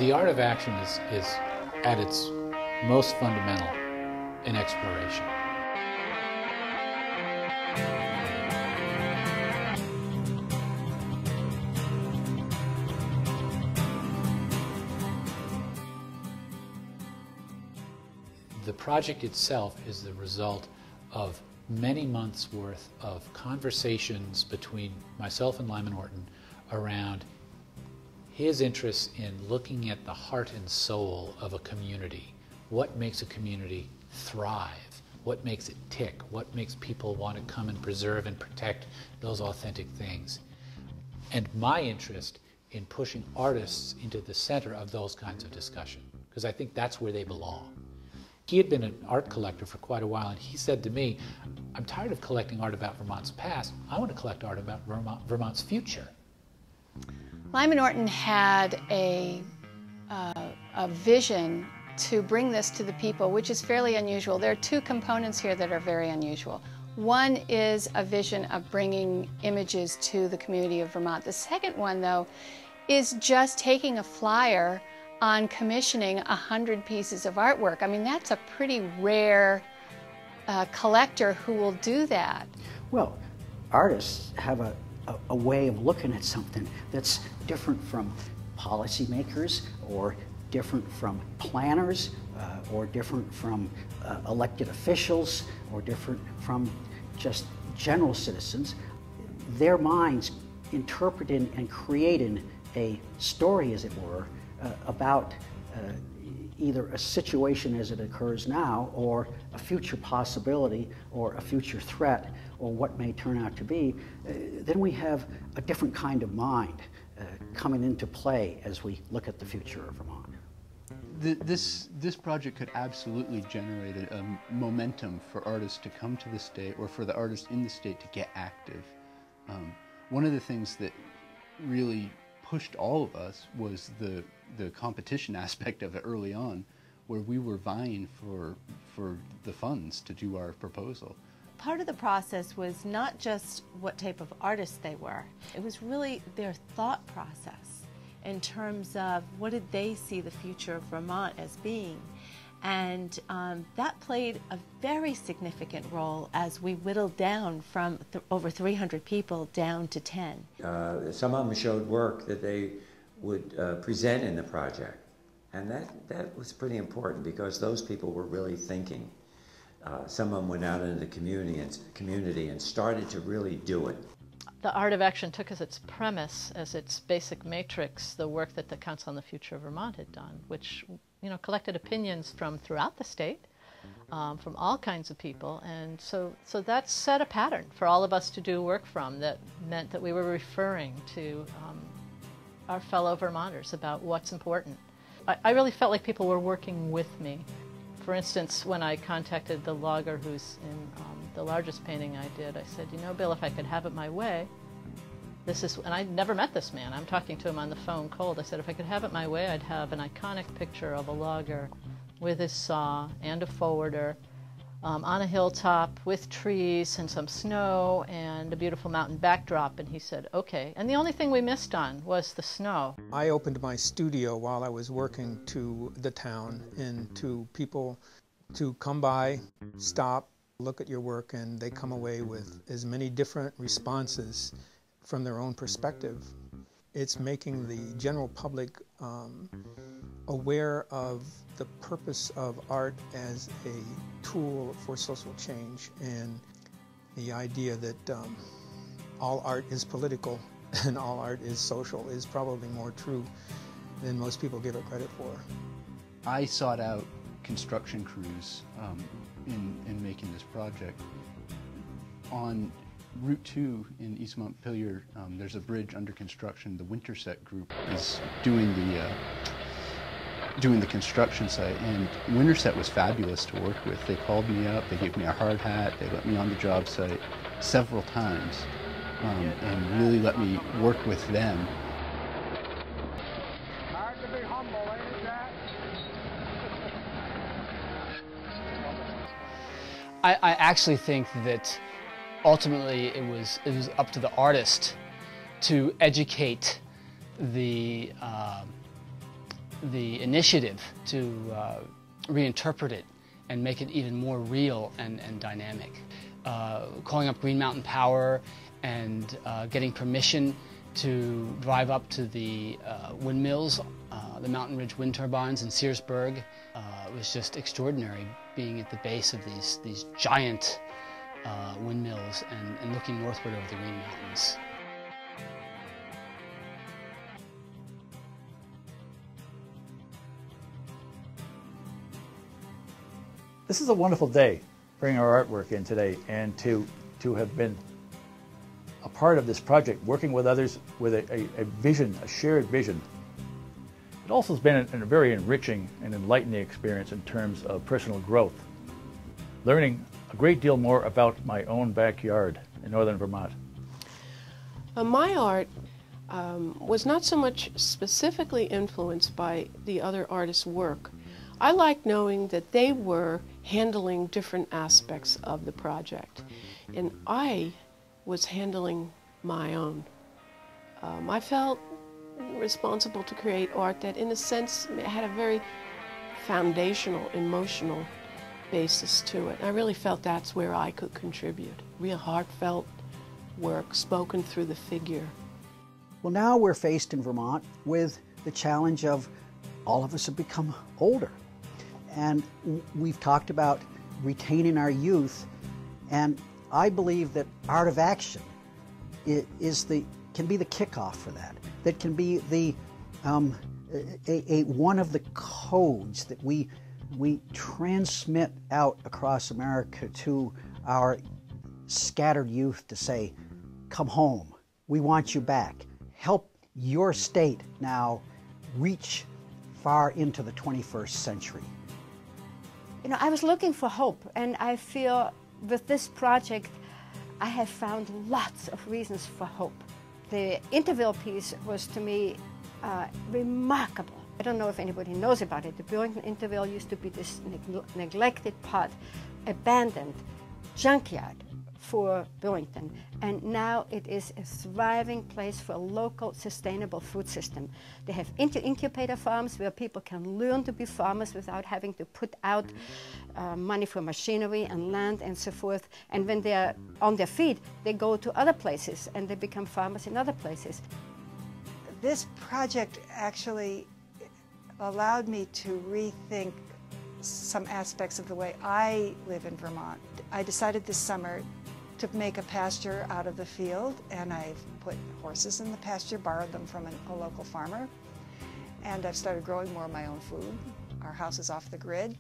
The art of action is at its most fundamental in exploration. The project itself is the result of many months' worth of conversations between myself and Lyman Orton around his interest in looking at the heart and soul of a community. What makes a community thrive? What makes it tick? What makes people want to come and preserve and protect those authentic things? And my interest in pushing artists into the center of those kinds of discussion, because I think that's where they belong. He had been an art collector for quite a while, and he said to me, I'm tired of collecting art about Vermont's past. I want to collect art about Vermont's future. Lyman Orton had a vision to bring this to the people, which is fairly unusual. There are two components here that are very unusual. One is a vision of bringing images to the community of Vermont. The second one, though, is just taking a flyer on commissioning 100 pieces of artwork. I mean, that's a pretty rare collector who will do that. Well, artists have a way of looking at something that's different from policymakers, or different from planners, or different from elected officials, or different from just general citizens. Their minds interpreting and creating a story, as it were, about either a situation as it occurs now, or a future possibility, or a future threat, or what may turn out to be, then we have a different kind of mind coming into play as we look at the future of Vermont. This project could absolutely generate a momentum for artists to come to the state, or for the artists in the state to get active. One of the things that really pushed all of us was the competition aspect of it early on, where we were vying for the funds to do our proposal. Part of the process was not just what type of artists they were, it was really their thought process in terms of what did they see the future of Vermont as being. And that played a very significant role as we whittled down from over 300 people down to 10. Some of them showed work that they would present in the project. And that was pretty important, because those people were really thinking. Some of them went out into the community and started to really do it. The art of action took as its premise, as its basic matrix, the work that the Council on the Future of Vermont had done, which collected opinions from throughout the state, from all kinds of people, and so that set a pattern for all of us to do work from. That meant that we were referring to our fellow Vermonters about what's important. I really felt like people were working with me. For instance, when I contacted the logger who's in the largest painting I did, I said, Bill, if I could have it my way, and I'd never met this man. I'm talking to him on the phone cold. I said, if I could have it my way, I'd have an iconic picture of a logger with his saw and a forwarder on a hilltop with trees and some snow and a beautiful mountain backdrop. And he said, okay. And the only thing we missed on was the snow. I opened my studio while I was working to the town, and to people to come by, stop, look at your work, and they come away with as many different responses from their own perspective. It's making the general public aware of the purpose of art as a tool for social change, and the idea that all art is political and all art is social is probably more true than most people give it credit for. I sought out construction crews in making this project. On Route 2 in East Montpelier, there's a bridge under construction. The Winterset group is doing the construction site, and Winterset was fabulous to work with. They called me up, they gave me a hard hat, they let me on the job site several times, and really let me work with them. Hard to be humble, ain't it, Jack? I actually think that ultimately it was up to the artist to educate the the initiative to reinterpret it and make it even more real and dynamic. Calling up Green Mountain Power and getting permission to drive up to the windmills, the Mountain Ridge wind turbines in Searsburg. It was just extraordinary being at the base of these giant windmills and looking northward over the Green Mountains. This is a wonderful day, bringing our artwork in today, and to have been a part of this project, working with others with a vision, a shared vision. It also has been a very enriching and enlightening experience in terms of personal growth, learning a great deal more about my own backyard in northern Vermont. My art was not so much specifically influenced by the other artists' work. I liked knowing that they were handling different aspects of the project, and I was handling my own. I felt responsible to create art that, in a sense, had a very foundational, emotional basis to it. I really felt that's where I could contribute. Real heartfelt work spoken through the figure. Well, now we're faced in Vermont with the challenge of all of us have become older. And we've talked about retaining our youth, and I believe that Art of Action can be the kickoff for that. That can be the one of the codes that we transmit out across America to our scattered youth to say, come home, we want you back. Help your state now reach far into the 21st century. You know, I was looking for hope, and I feel with this project I have found lots of reasons for hope. The interval piece was, to me, remarkable. I don't know if anybody knows about it. The Burlington interval used to be this neglected part, abandoned junkyard for Burlington, and now it is a thriving place for a local sustainable food system. They have incubator farms where people can learn to be farmers without having to put out money for machinery and land and so forth, and when they're on their feet they go to other places and they become farmers in other places. This project actually allowed me to rethink some aspects of the way I live in Vermont. I decided this summer to make a pasture out of the field, and I've put horses in the pasture, borrowed them from a local farmer, and I've started growing more of my own food. Our house is off the grid,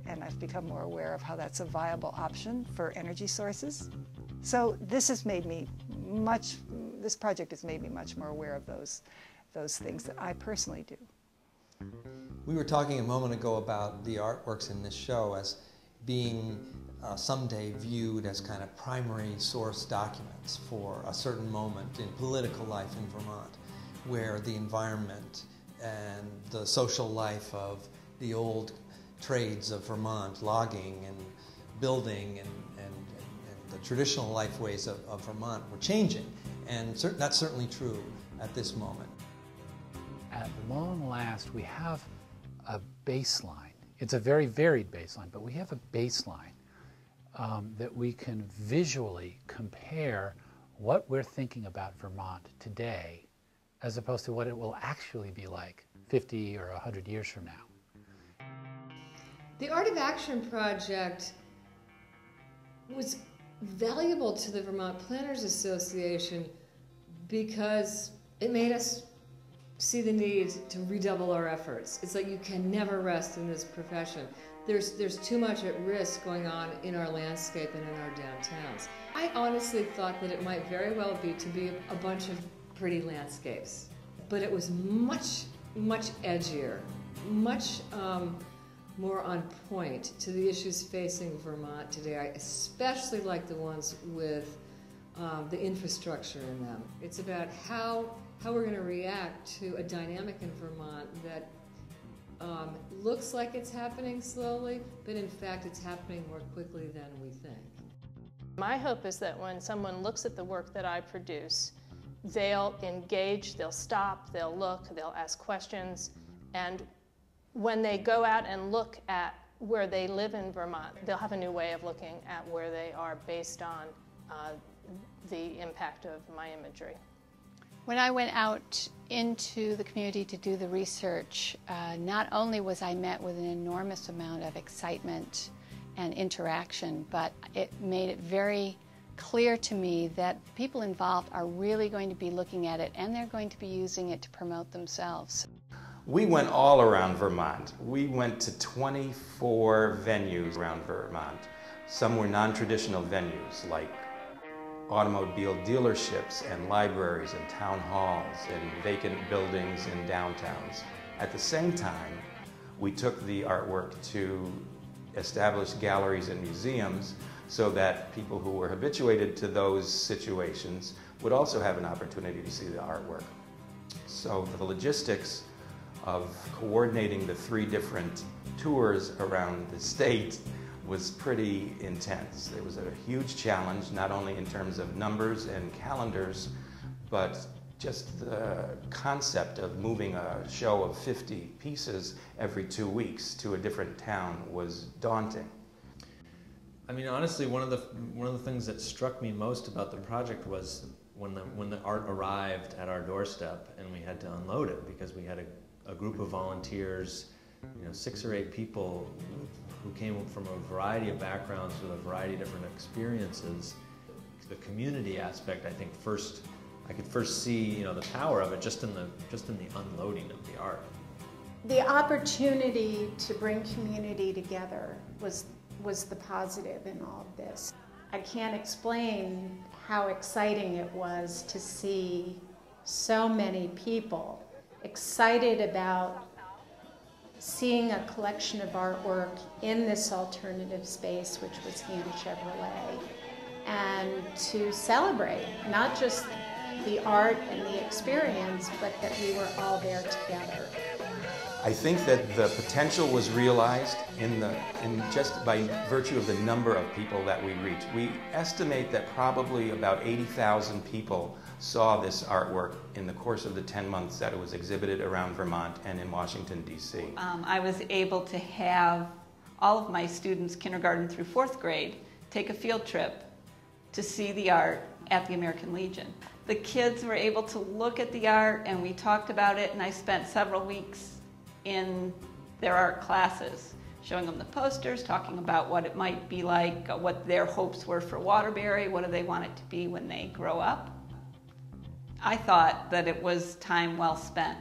and I've become more aware of how that's a viable option for energy sources. So this has made me this project has made me much more aware of those things that I personally do. We were talking a moment ago about the artworks in this show as being someday viewed as kind of primary source documents for a certain moment in political life in Vermont, where the environment and the social life of the old trades of Vermont, logging and building and the traditional lifeways of Vermont were changing. And that's certainly true at this moment. At long last, we have a baseline. It's a very varied baseline, but we have a baseline that we can visually compare what we're thinking about Vermont today as opposed to what it will actually be like 50 or 100 years from now. The Art of Action project was valuable to the Vermont Planners Association because it made us see the need to redouble our efforts. It's like you can never rest in this profession. There's too much at risk going on in our landscape and in our downtowns. I honestly thought that it might very well be to be a bunch of pretty landscapes, but it was much edgier, much more on point to the issues facing Vermont today. I especially like the ones with the infrastructure in them. It's about how we're going to react to a dynamic in Vermont that looks like it's happening slowly, but in fact it's happening more quickly than we think. My hope is that when someone looks at the work that I produce, they'll engage, they'll stop, they'll look, they'll ask questions, and when they go out and look at where they live in Vermont, they'll have a new way of looking at where they are based on the impact of my imagery. When I went out into the community to do the research, not only was I met with an enormous amount of excitement and interaction, but it made it very clear to me that the people involved are really going to be looking at it, and they're going to be using it to promote themselves. We went all around Vermont. We went to 24 venues around Vermont. Some were non-traditional venues like automobile dealerships and libraries and town halls and vacant buildings in downtowns. At the same time, we took the artwork to established galleries and museums so that people who were habituated to those situations would also have an opportunity to see the artwork. So the logistics of coordinating the 3 different tours around the state was pretty intense. It was a huge challenge, not only in terms of numbers and calendars, but just the concept of moving a show of 50 pieces every 2 weeks to a different town was daunting. I mean, honestly, one of the things that struck me most about the project was when the art arrived at our doorstep and we had to unload it, because we had a group of volunteers, 6 or 8 people who came from a variety of backgrounds with a variety of different experiences. The community aspect, I think, I could first see the power of it just in the unloading of the art. The opportunity to bring community together was the positive in all of this. I can't explain how exciting it was to see so many people excited about seeing a collection of artwork in this alternative space, which was Hale Chevrolet, and to celebrate not just the art and the experience, but that we were all there together. I think that the potential was realized in just by virtue of the number of people that we reached. We estimate that probably about 80,000 people saw this artwork in the course of the 10 months that it was exhibited around Vermont and in Washington, D.C. I was able to have all of my students, kindergarten through 4th grade, take a field trip to see the art at the American Legion. The kids were able to look at the art, and we talked about it, and I spent several weeks in their art classes, showing them the posters, talking about what it might be like, what their hopes were for Waterbury, what do they want it to be when they grow up. I thought that it was time well spent.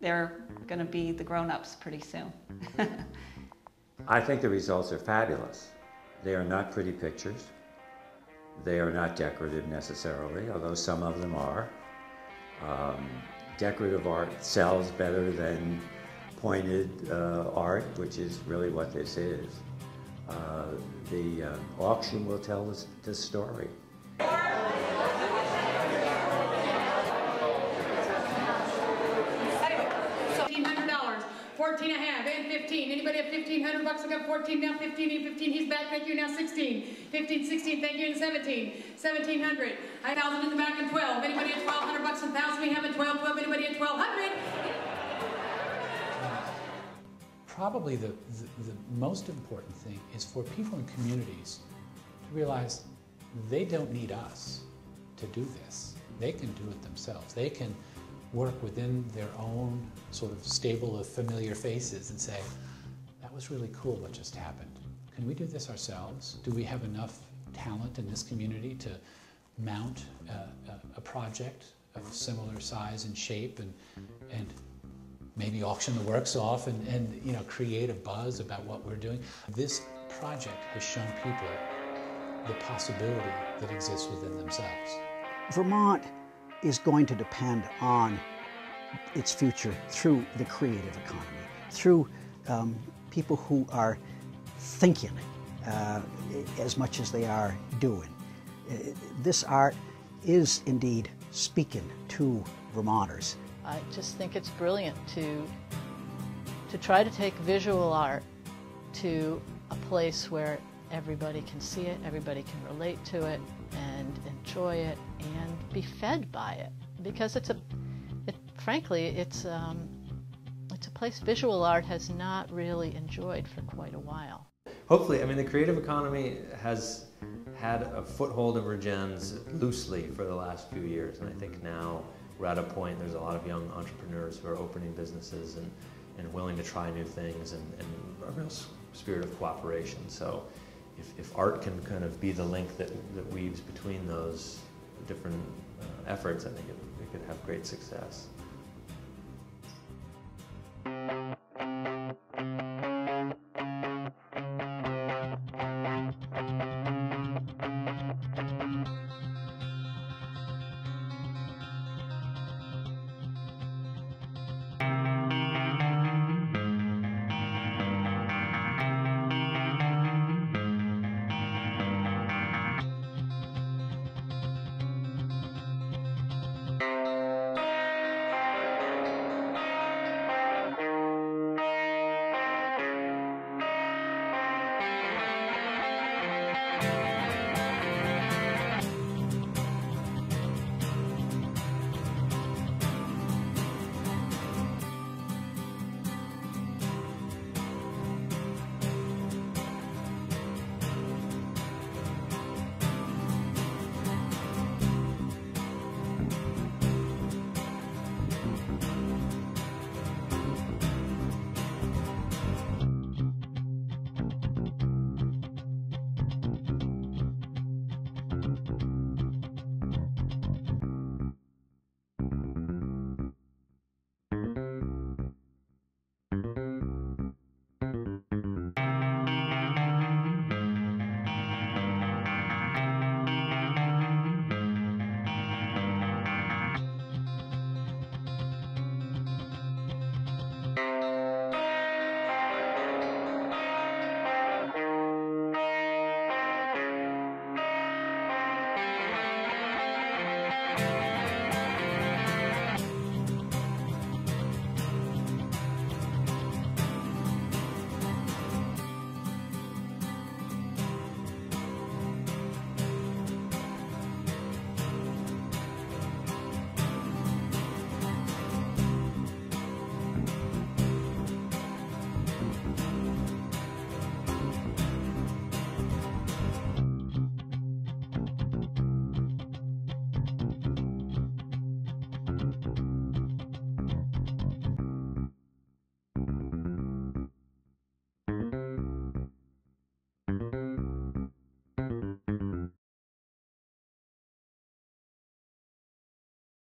They're going to be the grown-ups pretty soon. I think the results are fabulous. They are not pretty pictures. They are not decorative necessarily, although some of them are. Decorative art sells better than pointed art, which is really what this is. The auction will tell the story. $1,500, 14 and a half, and 15. Anybody have $1,500 bucks? I got 14 now, 15 and 15. He's back, thank you, now 16. 15, 16, thank you, and 17. 1,700. 1,000 in the back and 12. Anybody at 1,200 bucks? 1,000 we have at 12. 12. Anybody at 1,200? Probably the most important thing is for people in communities to realize they don't need us to do this. They can do it themselves. They can work within their own sort of stable of familiar faces and say, that was really cool what just happened. Can we do this ourselves? Do we have enough talent in this community to mount a project of similar size and shape and maybe auction the works off and create a buzz about what we're doing? This project has shown people the possibility that exists within themselves. Vermont is going to depend on its future through the creative economy, through people who are thinking as much as they are doing. This art is indeed speaking to Vermonters. I just think it's brilliant to try to take visual art to a place where everybody can see it, everybody can relate to it and enjoy it and be fed by it, because frankly it's a place visual art has not really enjoyed for quite a while. Hopefully, I mean, the creative economy has had a foothold in Vergennes loosely for the last few years, and I think now we're at a point, there's a lot of young entrepreneurs who are opening businesses and willing to try new things, and a real spirit of cooperation. So if art can kind of be the link that weaves between those different efforts, I think it could have great success.